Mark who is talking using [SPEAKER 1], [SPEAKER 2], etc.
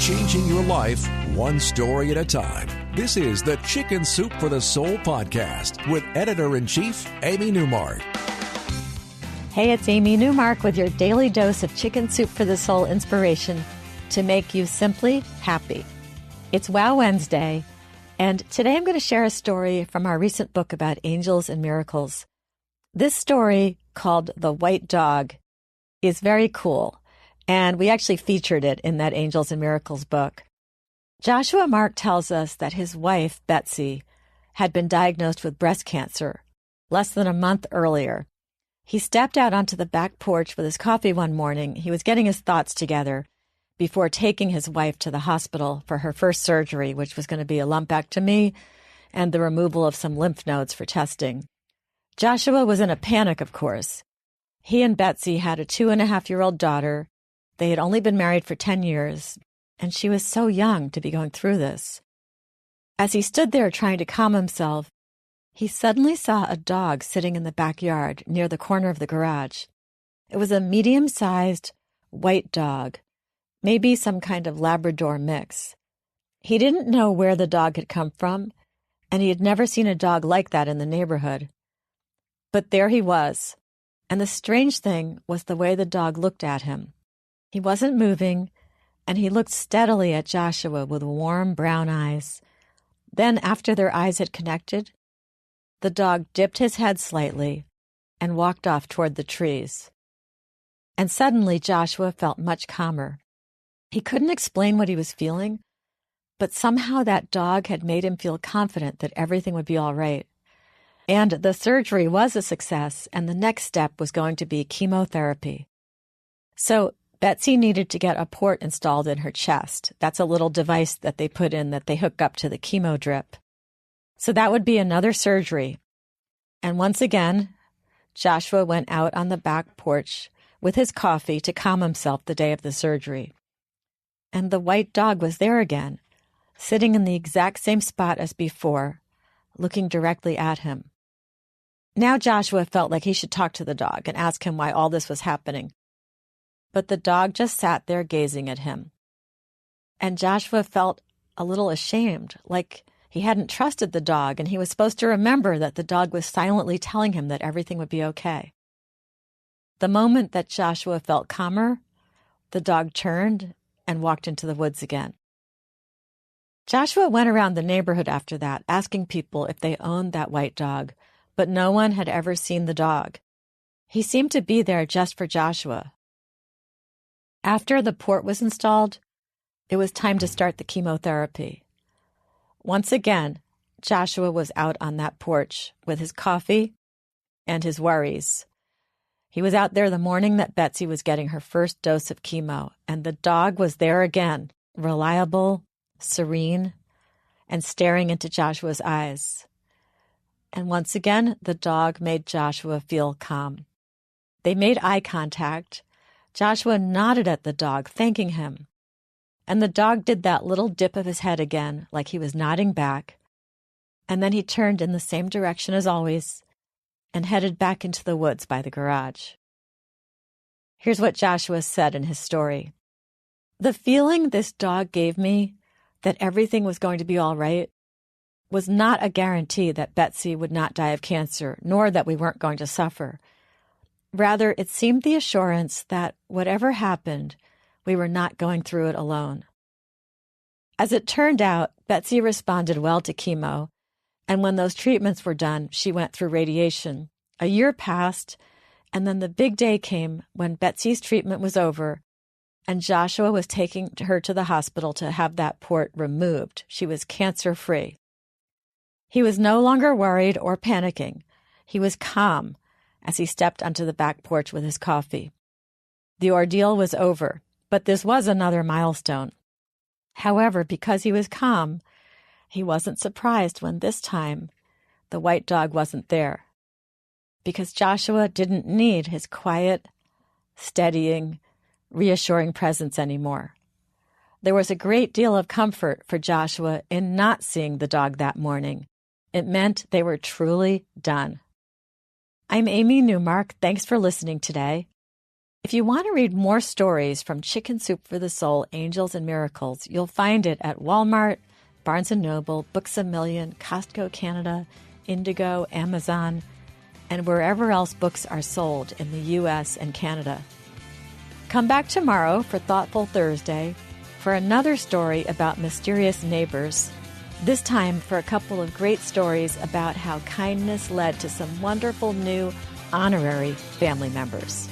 [SPEAKER 1] changing your life one story at a time. This is the Chicken Soup for the Soul podcast with Editor-in-Chief Amy Newmark.
[SPEAKER 2] Hey, it's Amy Newmark with your daily dose of Chicken Soup for the Soul inspiration to make you simply happy. It's Wow Wednesday, and today I'm going to share a story from our recent book about angels and miracles. This story, called The White Dog, is very cool, and we actually featured it in that Angels and Miracles book. Joshua Mark tells us that his wife, Betsy, had been diagnosed with breast cancer less than a month earlier. He stepped out onto the back porch with his coffee one morning. He was getting his thoughts together before taking his wife to the hospital for her first surgery, which was going to be a lumpectomy and the removal of some lymph nodes for testing. Joshua was in a panic, of course. He and Betsy had a 2.5-year-old daughter. They had only been married for 10 years, and she was so young to be going through this. As he stood there trying to calm himself, he suddenly saw a dog sitting in the backyard near the corner of the garage. It was a medium-sized white dog, maybe some kind of Labrador mix. He didn't know where the dog had come from, and he had never seen a dog like that in the neighborhood. But there he was, and the strange thing was the way the dog looked at him. He wasn't moving, and he looked steadily at Joshua with warm brown eyes. Then, after their eyes had connected, the dog dipped his head slightly and walked off toward the trees. And suddenly Joshua felt much calmer. He couldn't explain what he was feeling, but somehow that dog had made him feel confident that everything would be all right. And the surgery was a success, and the next step was going to be chemotherapy. So Betsy needed to get a port installed in her chest. That's a little device that they put in that they hook up to the chemo drip. So that would be another surgery. And once again, Joshua went out on the back porch with his coffee to calm himself the day of the surgery. And the white dog was there again, sitting in the exact same spot as before, looking directly at him. Now Joshua felt like he should talk to the dog and ask him why all this was happening. But the dog just sat there gazing at him. And Joshua felt a little ashamed, like he hadn't trusted the dog, and he was supposed to remember that the dog was silently telling him that everything would be okay. The moment that Joshua felt calmer, the dog turned and walked into the woods again. Joshua went around the neighborhood after that, asking people if they owned that white dog, but no one had ever seen the dog. He seemed to be there just for Joshua. After the port was installed, it was time to start the chemotherapy. Once again, Joshua was out on that porch with his coffee and his worries. He was out there the morning that Betsy was getting her first dose of chemo, and the dog was there again, reliable, serene, and staring into Joshua's eyes. And once again, the dog made Joshua feel calm. They made eye contact. Joshua nodded at the dog, thanking him. And the dog did that little dip of his head again, like he was nodding back. And then he turned in the same direction as always and headed back into the woods by the garage. Here's what Joshua said in his story. The feeling this dog gave me that everything was going to be all right was not a guarantee that Betsy would not die of cancer, nor that we weren't going to suffer. Rather, it seemed the assurance that whatever happened, we were not going through it alone. As it turned out, Betsy responded well to chemo, and when those treatments were done, she went through radiation. A year passed, and then the big day came when Betsy's treatment was over, and Joshua was taking her to the hospital to have that port removed. She was cancer-free. He was no longer worried or panicking. He was calm as he stepped onto the back porch with his coffee. The ordeal was over. But this was another milestone. However, because he was calm, he wasn't surprised when this time the white dog wasn't there. Because Joshua didn't need his quiet, steadying, reassuring presence anymore. There was a great deal of comfort for Joshua in not seeing the dog that morning. It meant they were truly done. I'm Amy Newmark. Thanks for listening today. If you want to read more stories from Chicken Soup for the Soul, Angels and Miracles, you'll find it at Walmart, Barnes & Noble, Books A Million, Costco Canada, Indigo, Amazon, and wherever else books are sold in the U.S. and Canada. Come back tomorrow for Thoughtful Thursday for another story about mysterious neighbors, this time for a couple of great stories about how kindness led to some wonderful new honorary family members.